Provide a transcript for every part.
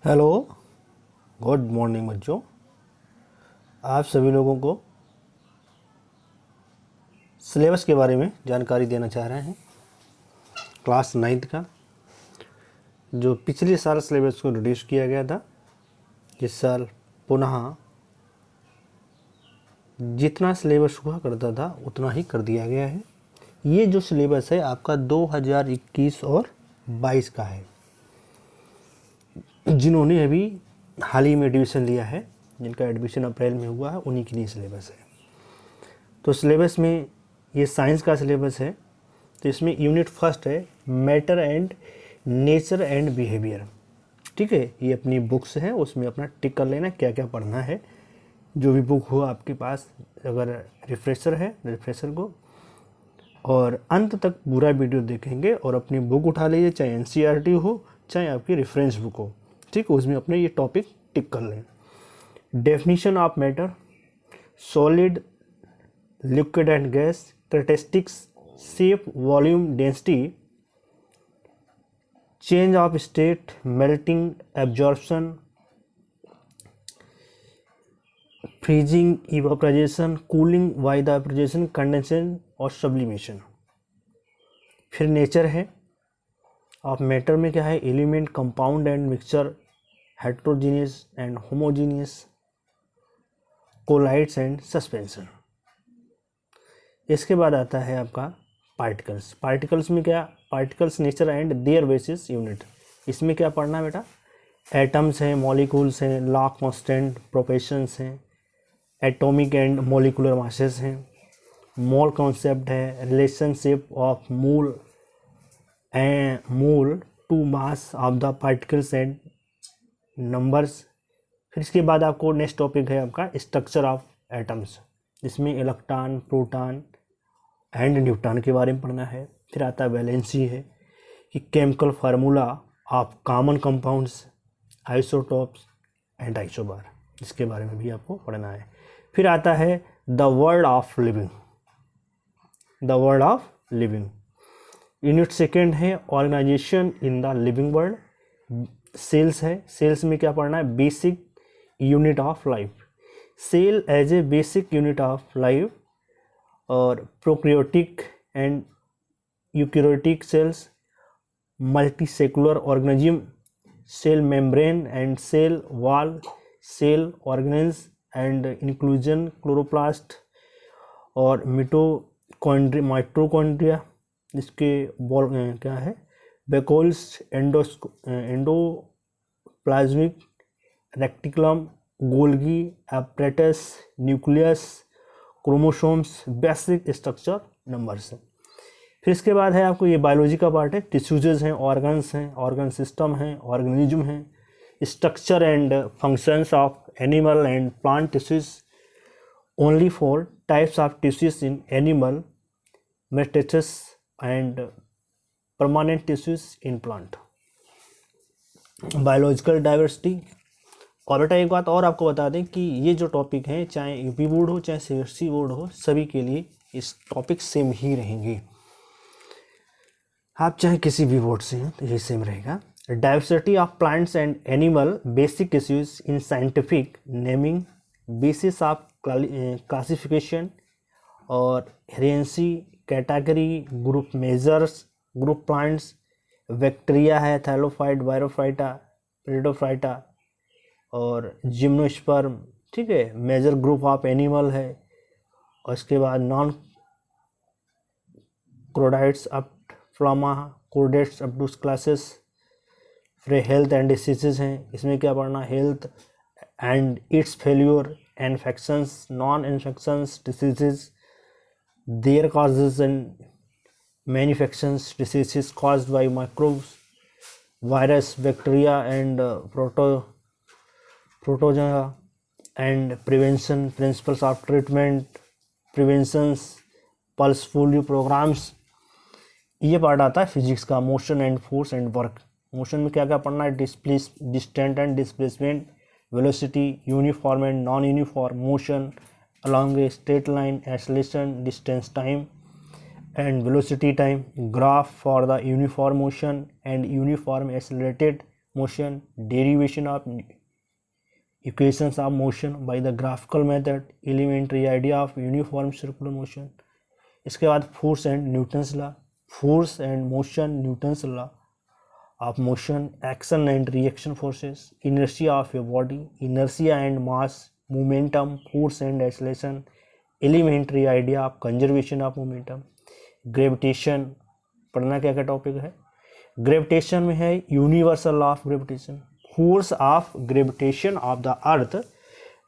Hello, good morning बच्चों। आप सभी लोगों को सिलेबस के बारे में जानकारी देना चाह रहे हैं। क्लास 9th का जो पिछले साल सिलेबस को रिड्यूस किया गया था, इस साल पुनः जितना सिलेबस हुआ करता था उतना ही कर दिया गया है। ये जो सिलेबस है आपका 2021 और 22 का है। जिन्होंने अभी हाल ही में एडमिशन लिया है, जिनका एडमिशन अप्रैल में हुआ है, उन्हीं के लिए सिलेबस है। तो सिलेबस में ये साइंस का सिलेबस है। तो इसमें यूनिट फर्स्ट है matter and nature and behaviour. ठीक है, ये अपनी बुक्स है, उसमें अपना टिक कर लेना क्या क्या पढ़ना है। जो भी बुक हो आपके पास, अगर रिफ्रेशर है रिफ्रेशर को, और अंत तक पूरा वीडियो देखेंगे और अपनी बुक उठा लीजिए, चाहे एनसीईआरटी हो चाहे आपकी रेफरेंस बुक हो। ठीक है, उसमें अपने ये टॉपिक टिक कर लें। Definition of matter, solid, liquid and gas, characteristics, shape, volume, density, change of state, melting, absorption, freezing, evaporisation, cooling, vaporisation, condensation और सब्लिमेशन। फिर नेचर है ऑफ मैटर में क्या है, element, compound and mixture, heterogeneous and homogeneous, colloids and suspension. इसके बाद आता है आपका पार्टिकल्स। पार्टिकल्स में क्या, particles nature and their basis unit. इसमें क्या पढ़ना है बेटा, एटम्स हैं, मॉलिक्यूल्स हैं, लॉ कांस्टेंट, प्रोपेशंस हैं, एटॉमिक एंड मॉलिकुलर मासेस हैं, मोल कॉन्सेप्ट है, relationship of mole to mass of the particles and numbers. फिर इसके बाद आपको नेक्स्ट टॉपिक है आपका स्ट्रक्चर ऑफ एटम्स। इसमें इलेक्ट्रॉन, प्रोटॉन एंड न्यूट्रॉन के बारे में पढ़ना है। फिर आता है वैलेंसी है कि chemical formula of common compounds, isotopes and isobar, इसके बारे में भी आपको पढ़ना है। फिर आता है the world of living, the world of living. Unit second है organisation in the living world. Cells है, सेल्स में क्या पढ़ना है, basic unit of life, cell as a basic unit of life, और prokaryotic and eukaryotic cells, multicellular organism, cell membrane and cell wall, cell organelles and inclusion, chloroplast और mitochondria, इसके क्या है, vacuoles, endoplasmic reticulum, Golgi apparatus, nucleus, chromosomes, basic structure, numbers. फिर इसके बाद है आपको ये बायोलॉजी का पार्ट है, टिश्यूजेज हैं, ऑर्गन्स हैं, ऑर्गन सिस्टम हैं, ऑर्गेनिज्म हैं, structure and functions of animal and plant tissues, only for types of tissues in animal, metastasis and permanent tissues in plant, biological diversity. और बेटा एक बात और आपको बता दें कि ये जो टॉपिक हैं, चाहे यूपी बोर्ड हो चाहे सीबीएसई बोर्ड हो, सभी के लिए इस टॉपिक सेम ही रहेंगे। आप चाहे किसी भी बोर्ड से हैं तो ये सेम रहेगा। Diversity of plants and animal, basic issues in scientific naming, basis of classification और hierarchy, category, group majors, group plants, bacteria है, थैलोफाइट, वायरोफाइटा, पेरिडोफाइटा और जिम्नोस्पर्म। ठीक है, मेजर ग्रुप ऑफ एनिमल है। और इसके बाद non chordates up phyla, chordates up to classes. फिर हेल्थ एंड डिसीजेज हैं, इसमें क्या पढ़ना, health and its failure, infections, non infections diseases, their causes and manufactures, diseases caused by microbes, virus, bacteria and protozoa and prevention, principles of treatment, preventions, pulse polio programmes. ये part आता है physics का, motion and force and work. Motion में क्या क्या पढ़ना है, distant and displacement, velocity, uniform and non uniform motion along a straight line, acceleration, distance time and velocity time, graph for the uniform motion and uniform accelerated motion, derivation of equations of motion by the graphical method, elementary idea of uniform circular motion. इसके बाद force and Newton's law, force and motion, Newton's law of motion, action and reaction forces, inertia of a body, inertia and mass, momentum, force and acceleration, elementary idea of conservation of momentum, gravitation पढ़ना क्या क्या topic है। Gravitation में है universal law of gravitation, force of gravitation of the earth,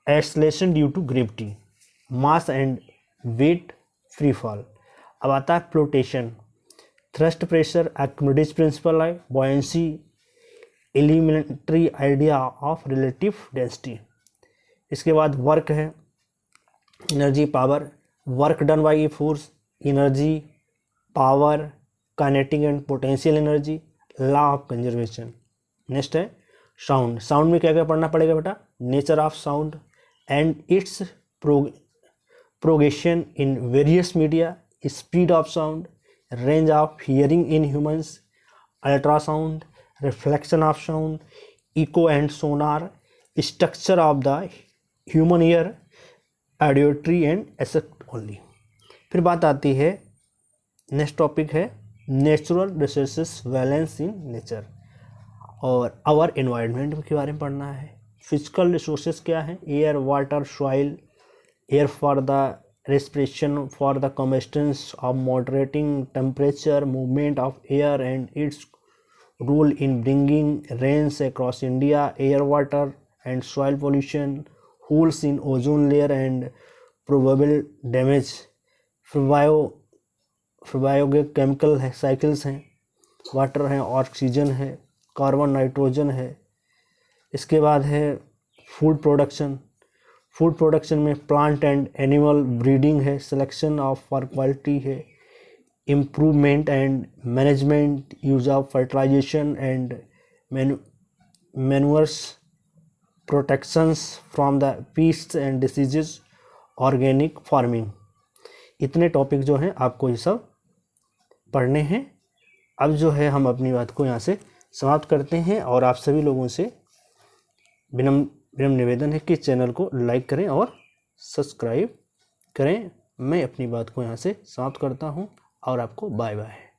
acceleration due to gravity, mass and weight, free fall. अब आता है flotation, thrust pressure, Archimedes principle है, buoyancy, elementary idea of relative density. इसके बाद work है, energy power, work done by a force, energy power, kinetic and potential energy, law of conservation. Next है sound, sound में क्या क्या पढ़ना पड़ेगा बेटा, nature of sound and its propagation in various media, speed of sound, range of hearing in humans, ultrasound, reflection of sound, echo and sonar, structure of the human ear, auditory and accept only. फिर बात आती है, next topic है natural resources balance in nature और our environment के बारे में पढ़ना है। फिजिकल रिसोर्सेज क्या है, air, water, soil, air for the respiration, for the combustion of moderating temperature, movement of air and its role in bringing rains across India, air, water and soil pollution, holes in ozone layer and probable damage, biochemical है, cycles हैं, water है, oxygen है, carbon, nitrogen है। इसके बाद है food production, food production में plant and animal breeding है, सिलेक्शन ऑफ फॉर क्वालिटी है, improvement and management, use of fertilisation and manures, protections from the pests and diseases, organic farming. इतने topic जो हैं आपको ये सब पढ़ने हैं। अब जो है हम अपनी बात को यहाँ से समाप्त करते हैं और आप सभी लोगों से विनम्र निवेदन है कि चैनल को लाइक करें और सब्सक्राइब करें। मैं अपनी बात को यहाँ से समाप्त करता हूँ और आपको बाय बाय।